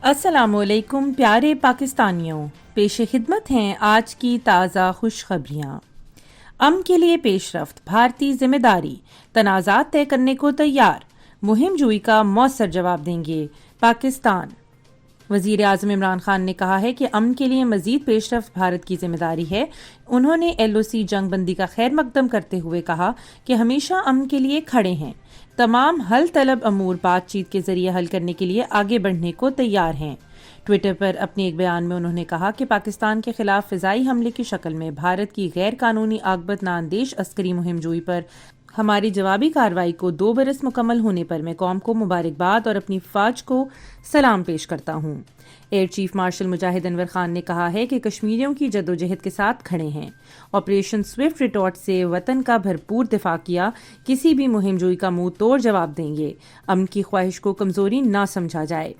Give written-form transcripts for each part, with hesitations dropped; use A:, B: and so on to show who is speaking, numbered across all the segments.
A: السلام علیکم پیارے پاکستانیوں، پیش خدمت ہیں آج کی تازہ خوشخبریاں۔ امن کے لیے پیش رفت، بھارتی ذمہ داری، تنازعات طے کرنے کو تیار، مہم جوئی کا مؤثر جواب دیں گے پاکستان۔ وزیر اعظم عمران خان نے کہا ہے کہ امن کے لیے مزید پیش رفت بھارت کی ذمہ داری ہے۔ انہوں نے LOC جنگ بندی کا خیر مقدم کرتے ہوئے کہا کہ ہمیشہ امن کے لیے کھڑے ہیں، تمام حل طلب امور بات چیت کے ذریعے حل کرنے کے لیے آگے بڑھنے کو تیار ہیں۔ ٹویٹر پر اپنے ایک بیان میں انہوں نے کہا کہ پاکستان کے خلاف فضائی حملے کی شکل میں بھارت کی غیر قانونی عاقبت نااندیش عسکری مہم جوئی پر ہماری جوابی کارروائی کو 2 برس مکمل ہونے پر میں قوم کو مبارکباد اور اپنی فوج کو سلام پیش کرتا ہوں۔ ایئر چیف مارشل مجاہد انور خان نے کہا ہے کہ کشمیریوں کی جدوجہد کے ساتھ کھڑے ہیں۔ آپریشن سوئفٹ ریٹارٹ سے وطن کا بھرپور دفاع کیا، کسی بھی مہم جوئی کا منہ توڑ جواب دیں گے۔ امن کی خواہش کو کمزوری نہ سمجھا جائے۔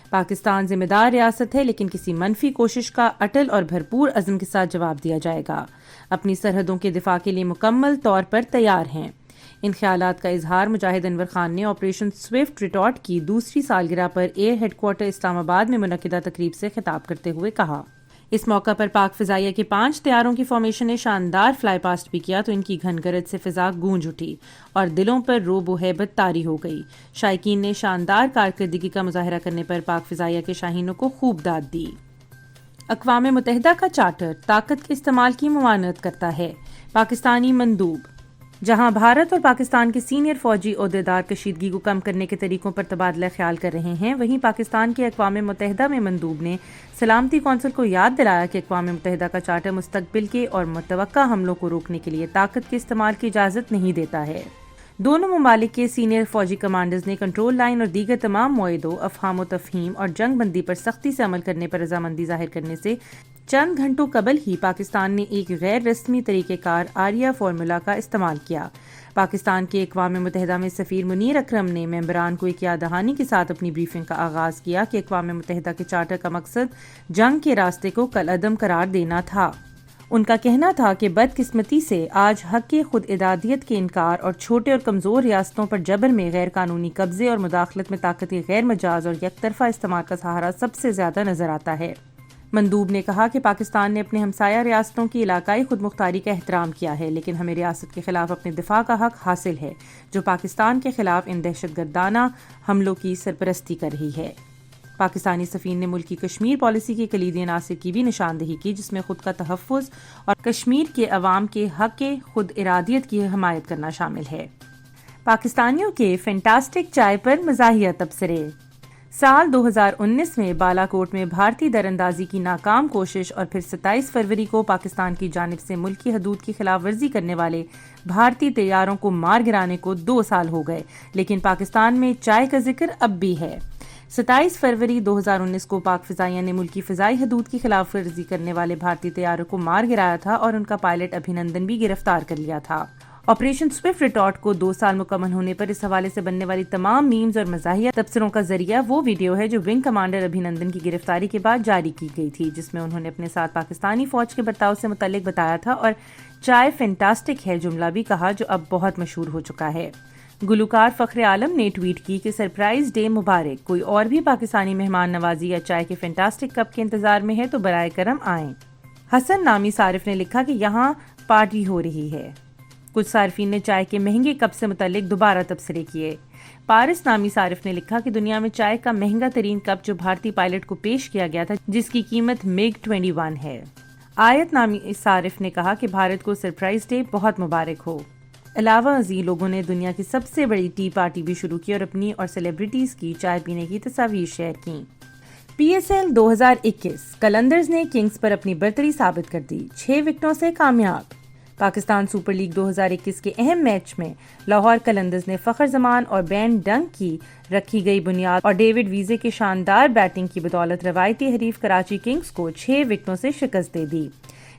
A: پاکستان ذمہ دار ریاست ہے، لیکن کسی منفی کوشش کا اٹل اور بھرپور عزم کے ساتھ جواب دیا جائے گا۔ اپنی سرحدوں کے دفاع کے لیے مکمل طور پر تیار ہیں۔ ان خیالات کا اظہار مجاہد انور خان نے آپریشن سوئفٹ ریٹارٹ کی دوسری سالگرہ پر ایئر ہیڈ کوارٹر اسلام آباد میں منعقدہ تقریب سے خطاب کرتے ہوئے کہا۔ اس موقع پر پاک فضائیہ کے 5 طیاروں کی فارمیشن نے شاندار فلائی پاسٹ بھی کیا تو ان کی گھن گرج سے فضا گونج اٹھی اور دلوں پر رعب و ہیبت طاری ہو گئی۔ شائقین نے شاندار کارکردگی کا مظاہرہ کرنے پر پاک فضائیہ کے شاہینوں کو خوب داد دی۔ اقوام متحدہ کا چارٹر طاقت کے استعمال کی ممانعت کرتا ہے، پاکستانی مندوب۔ جہاں بھارت اور پاکستان کے سینئر فوجی عہدیدار کشیدگی کو کم کرنے کے طریقوں پر تبادلہ خیال کر رہے ہیں، وہیں پاکستان کے اقوام متحدہ میں مندوب نے سلامتی کونسل کو یاد دلایا کہ اقوام متحدہ کا چارٹر مستقبل کے اور متوقع حملوں کو روکنے کے لیے طاقت کے استعمال کی اجازت نہیں دیتا ہے۔ دونوں ممالک کے سینئر فوجی کمانڈرز نے کنٹرول لائن اور دیگر تمام معاہدوں، افہام و تفہیم اور جنگ بندی پر سختی سے عمل کرنے پر رضامندی ظاہر کرنے سے چند گھنٹوں قبل ہی پاکستان نے ایک غیر رسمی طریقہ کار آریہ فارمولا کا استعمال کیا۔ پاکستان کے اقوام متحدہ میں سفیر منیر اکرم نے ممبران کو ایک یاد دہانی کے ساتھ اپنی بریفنگ کا آغاز کیا کہ اقوام متحدہ کے چارٹر کا مقصد جنگ کے راستے کو کالعدم قرار دینا تھا۔ ان کا کہنا تھا کہ بدقسمتی سے آج حق خود ارادیت کے انکار اور چھوٹے اور کمزور ریاستوں پر جبر میں غیر قانونی قبضے اور مداخلت میں طاقت کے غیر مجاز اور یک طرفہ استعمال کا سہارا سب سے زیادہ نظر آتا ہے۔ مندوب نے کہا کہ پاکستان نے اپنے ہمسایہ ریاستوں کی علاقائی خود مختاری کا احترام کیا ہے، لیکن ہمیں ریاست کے خلاف اپنے دفاع کا حق حاصل ہے جو پاکستان کے خلاف ان دہشت گردانہ حملوں کی سرپرستی کر رہی ہے۔ پاکستانی سفیر نے ملک کی کشمیر پالیسی کے کلیدی عناصر کی بھی نشاندہی کی، جس میں خود کا تحفظ اور کشمیر کے عوام کے حق خود ارادیت کی حمایت کرنا شامل ہے۔ پاکستانیوں کے فینٹاسٹک چائے پر مزاحیہ تبصرے۔ سال 2019 میں بالا کوٹ میں بھارتی دراندازی کی ناکام کوشش اور پھر 27 فروری کو پاکستان کی جانب سے ملکی حدود کی خلاف ورزی کرنے والے بھارتی طیاروں کو مار گرانے کو 2 سال ہو گئے، لیکن پاکستان میں چائے کا ذکر اب بھی ہے۔ 27 فروری 2019 کو پاک فضائیہ نے ملکی فضائی حدود کی خلاف ورزی کرنے والے بھارتی طیاروں کو مار گرایا تھا اور ان کا پائلٹ ابھینندن بھی گرفتار کر لیا تھا۔ آپریشن سوئفٹ ریٹارٹ کو 2 سال مکمل ہونے پر اس حوالے سے بننے والی تمام میمز اور مزاحیہ تبصروں کا ذریعہ وہ ویڈیو ہے جو ونگ کمانڈر ابھینندن کی گرفتاری کے بعد جاری کی گئی تھی، جس میں انہوں نے اپنے ساتھ پاکستانی فوج کے برتاؤ سے متعلق بتایا تھا اور چائے فینٹاسٹک ہے جملہ بھی کہا، جو اب بہت مشہور ہو چکا ہے۔ گلوکار فخر عالم نے ٹویٹ کی کہ سرپرائز ڈے مبارک، کوئی اور بھی پاکستانی مہمان نوازی یا چائے کے فینٹاسٹک کپ کے انتظار میں ہے تو برائے کرم آئیں۔ حسن نامی صارف نے لکھا کہ یہاں پارٹی ہو رہی ہے۔ کچھ صارفین نے چائے کے مہنگے کپ سے متعلق دوبارہ تبصرے کیے۔ پارس نامی صارف نے لکھا کہ دنیا میں چائے کا مہنگا ترین کپ جو بھارتی پائلٹ کو پیش کیا گیا تھا، جس کی قیمت MiG-21 ہے۔ آیت نامی صارف نے کہا کہ بھارت کو سرپرائز ڈے بہت مبارک ہو۔ علاوہ ازیں لوگوں نے دنیا کی سب سے بڑی ٹی پارٹی بھی شروع کی اور اپنی اور سیلیبریٹیز کی چائے پینے کی تصاویر شیئر کیں۔ PSL 2021 قلندرز نے کنگز پر اپنی برتری ثابت کر دی، 6 وکٹوں سے کامیاب۔ پاکستان سپر لیگ 2021 کے اہم میچ میں لاہور قلندرز نے فخر زمان اور بین ڈنگ کی رکھی گئی بنیاد اور ڈیوڈ ویزے کی شاندار بیٹنگ کی بدولت روایتی حریف کراچی کنگز کو 6 وکٹوں سے شکست دے دی۔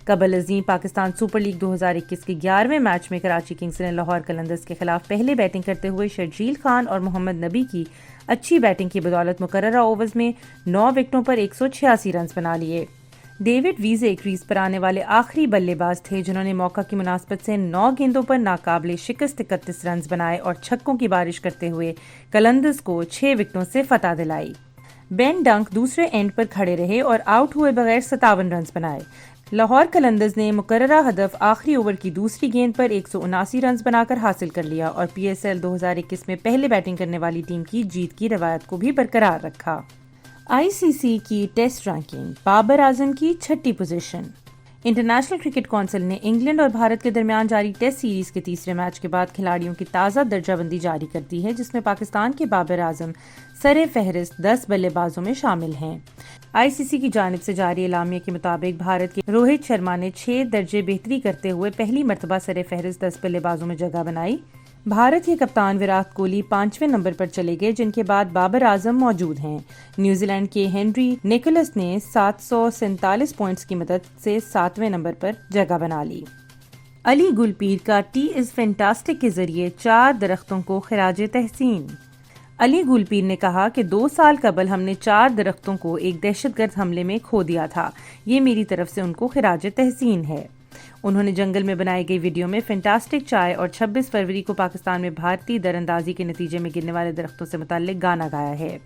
A: قبل ازیں پاکستان سپر لیگ 2021 کے 11ویں میچ میں کراچی کنگز نے لاہور قلندرز کے خلاف پہلے بیٹنگ کرتے ہوئے شرجیل خان اور محمد نبی کی اچھی بیٹنگ کی بدولت مقررہ اوورز میں 9 وکٹوں پر 186 رنز بنا لیے۔ ڈیوڈ ویزے کریز پر آنے والے آخری بلے باز تھے جنہوں نے موقع کی مناسبت سے 9 گیندوں پر ناقابل شکست 31 رنز بنائے اور چھکوں کی بارش کرتے ہوئے قلندرز کو 6 وکٹوں سے فتح دلائی۔ بین ڈنک دوسرے اینڈ پر کھڑے رہے اور آؤٹ ہوئے بغیر 57 رنز بنائے۔ لاہور قلندرز نے مقررہ ہدف آخری اوور کی دوسری گیند پر 179 رنز بنا کر حاصل کر لیا اور پی ایس ایل 2021 میں پہلے بیٹنگ کرنے والی ٹیم کی جیت کی روایت کو بھی برقرار رکھا۔ آئی سی سی کی ٹیسٹ رینکنگ، بابر اعظم کی 6ٹھی پوزیشن۔ انٹرنیشنل کرکٹ کونسل نے انگلینڈ اور بھارت کے درمیان جاری ٹیسٹ سیریز کے تیسرے میچ کے بعد کھلاڑیوں کی تازہ درجہ بندی جاری کر دی ہے، جس میں پاکستان کے بابر اعظم سر فہرست 10 بلے بازوں میں شامل ہیں۔ آئی سی سی کی جانب سے جاری اعلامیہ کے مطابق بھارت کے روہت شرما نے 6 درجے بہتری کرتے ہوئے پہلی مرتبہ سر فہرست 10 بلے بازوں میں جگہ بنائی۔ بھارت کے کپتان وراٹ کوہلی 5ویں نمبر پر چلے گئے، جن کے بعد بابر اعظم موجود ہیں۔ نیوزی لینڈ کے ہنری نیکولس نے 747 پوائنٹس کی مدد سے 7ویں نمبر پر جگہ بنا لی۔ علی گل پیر کا ٹی از فینٹاسٹک کے ذریعے 4 درختوں کو خراج تحسین۔ علی گل پیر نے کہا کہ 2 سال قبل ہم نے 4 درختوں کو ایک دہشت گرد حملے میں کھو دیا تھا، یہ میری طرف سے ان کو خراج تحسین ہے۔ انہوں نے جنگل میں بنائی گئی ویڈیو میں فینٹاسٹک چائے اور 26 فروری کو پاکستان میں بھارتی دراندازی کے نتیجے میں گرنے والے درختوں سے متعلق گانا گایا ہے۔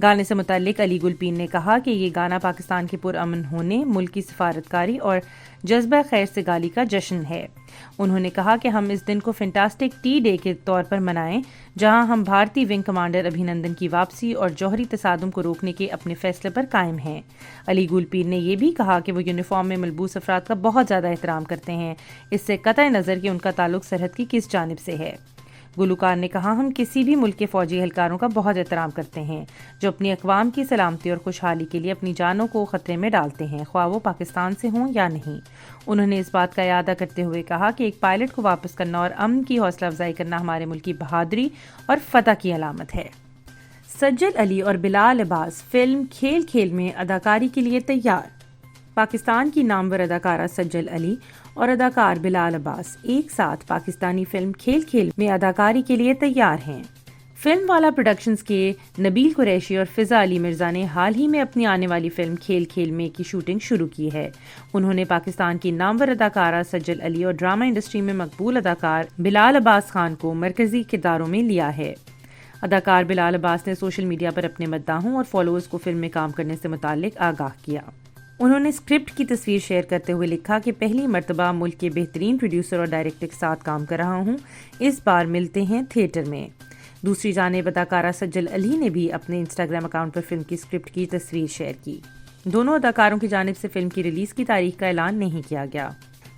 A: گانے سے متعلق علی گل پیر نے کہا کہ یہ گانا پاکستان کے پرامن ہونے، ملک کی سفارتکاری اور جذبہ خیر سگالی کا جشن ہے۔ انہوں نے کہا کہ ہم اس دن کو فینٹاسٹک ٹی ڈے کے طور پر منائیں، جہاں ہم بھارتی ونگ کمانڈر ابھینندن کی واپسی اور جوہری تصادم کو روکنے کے اپنے فیصلے پر قائم ہیں۔ علی گل پیر نے یہ بھی کہا کہ وہ یونیفارم میں ملبوس افراد کا بہت زیادہ احترام کرتے ہیں، اس سے قطع نظر کہ ان کا تعلق سرحد کی کس جانب سے ہے۔ گلوکار نے کہا ہم کسی بھی ملک کے فوجی اہلکاروں کا بہت احترام کرتے ہیں جو اپنی اقوام کی سلامتی اور خوشحالی کے لیے اپنی جانوں کو خطرے میں ڈالتے ہیں، خواہ وہ پاکستان سے ہوں یا نہیں۔ انہوں نے اس بات کا اعادہ کرتے ہوئے کہا کہ ایک پائلٹ کو واپس کرنا اور امن کی حوصلہ افزائی کرنا ہمارے ملک کی بہادری اور فتح کی علامت ہے۔ سجل علی اور بلال عباس فلم کھیل کھیل میں اداکاری کے لیے تیار۔ پاکستان کی نامور اداکارہ سجل علی اور اداکار بلال عباس ایک ساتھ پاکستانی فلم کھیل کھیل میں اداکاری کے لیے تیار ہیں۔ فلم والا پروڈکشنز کے نبیل قریشی اور فضا علی مرزا نے حال ہی میں اپنی آنے والی فلم کھیل کھیل میں کی شوٹنگ شروع کی ہے۔ انہوں نے پاکستان کی نامور اداکارہ سجل علی اور ڈرامہ انڈسٹری میں مقبول اداکار بلال عباس خان کو مرکزی کرداروں میں لیا ہے۔ اداکار بلال عباس نے سوشل میڈیا پر اپنے مداحوں اور فالوورز کو فلم میں کام کرنے سے متعلق آگاہ کیا۔ انہوں نے اسکرپٹ کی تصویر شیئر کرتے ہوئے لکھا کہ پہلی مرتبہ ملک کے بہترین پروڈیوسر اور ڈائریکٹر کے ساتھ کام کر رہا ہوں، اس بار ملتے ہیں تھیٹر میں۔ دوسری جانب اداکارہ سجل علی نے بھی اپنے انسٹاگرام اکاؤنٹ پر فلم کی اسکرپٹ کی تصویر شیئر کی۔ دونوں اداکاروں کی جانب سے فلم کی ریلیز کی تاریخ کا اعلان نہیں کیا گیا۔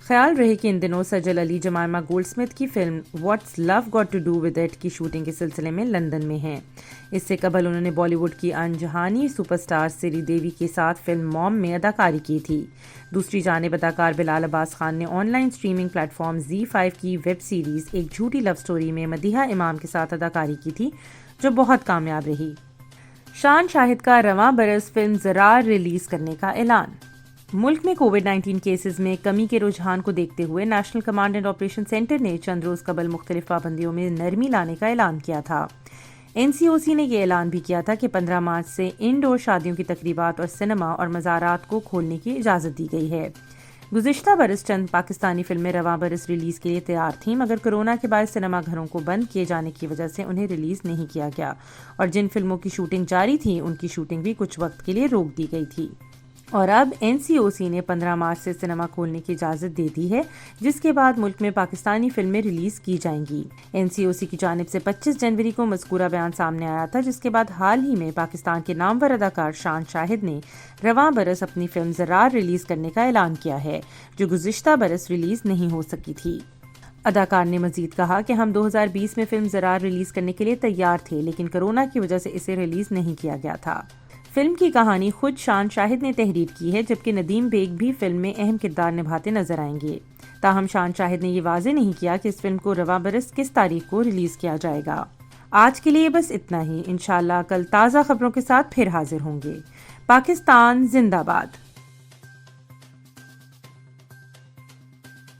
A: خیال رہے کہ ان دنوں Sajal Ali Jemima Goldsmith کی فلم what's love got to do with it کی شوٹنگ کے سلسلے میں لندن میں ہیں۔ اس سے قبل انہوں نے بالی ووڈ کی انجہانی سپر سٹار سری دیوی کے ساتھ فلم موم میں اداکاری کی تھی۔ دوسری جانب اداکار بلال عباس خان نے on line streaming plate form ZEE5 کی ویب سیریز ایک جھوٹی لو سٹوری میں مدیحہ امام کے ساتھ اداکاری کی تھی، جو بہت کامیاب رہی۔ شان شاہد کا رواں برس فلم زرار ریلیز کرنے کا اعلان۔ ملک میں کووڈ-19 کیسز میں کمی کے رجحان کو دیکھتے ہوئے national command and operation centre نے چند روز قبل مختلف پابندیوں میں نرمی لانے کا اعلان کیا تھا۔ NCOC نے یہ اعلان بھی کیا تھا کہ 15 مارچ سے انڈور شادیوں کی تقریبات اور سینما اور مزارات کو کھولنے کی اجازت دی گئی ہے۔ گزشتہ برس چند پاکستانی فلمیں رواں برس ریلیز کے لیے تیار تھیں، مگر کورونا کے باعث سینما گھروں کو بند کیے جانے کی وجہ سے انہیں ریلیز نہیں کیا گیا اور جن فلموں کی شوٹنگ جاری تھی ان کی شوٹنگ بھی کچھ وقت کے لیے روک دی گئی تھی۔ اور اب NCOC نے 15 مارچ سے سینما کھولنے کی اجازت دے دی ہے، جس کے بعد ملک میں پاکستانی فلمیں ریلیز کی جائیں گی۔ NCOC کی جانب سے 25 جنوری کو مذکورہ بیان سامنے آیا تھا، جس کے بعد حال ہی میں پاکستان کے نامور اداکار شان شاہد نے رواں برس اپنی فلم زرار ریلیز کرنے کا اعلان کیا ہے، جو گزشتہ برس ریلیز نہیں ہو سکی تھی۔ اداکار نے مزید کہا کہ ہم 2020 میں فلم زرار ریلیز کرنے کے لیے تیار تھے، لیکن کورونا کی وجہ سے اسے ریلیز نہیں کیا گیا تھا۔ فلم کی کہانی خود شان شاہد نے تحریر کی ہے، جبکہ ندیم بیگ بھی فلم میں اہم کردار نبھاتے نظر آئیں گے۔ تاہم شان شاہد نے یہ واضح نہیں کیا کہ اس فلم کو رواں برس کس تاریخ کو ریلیز کیا جائے گا۔ آج کے لیے بس اتنا ہی، انشاءاللہ کل تازہ خبروں کے ساتھ پھر حاضر ہوں گے۔ پاکستان زندہ باد۔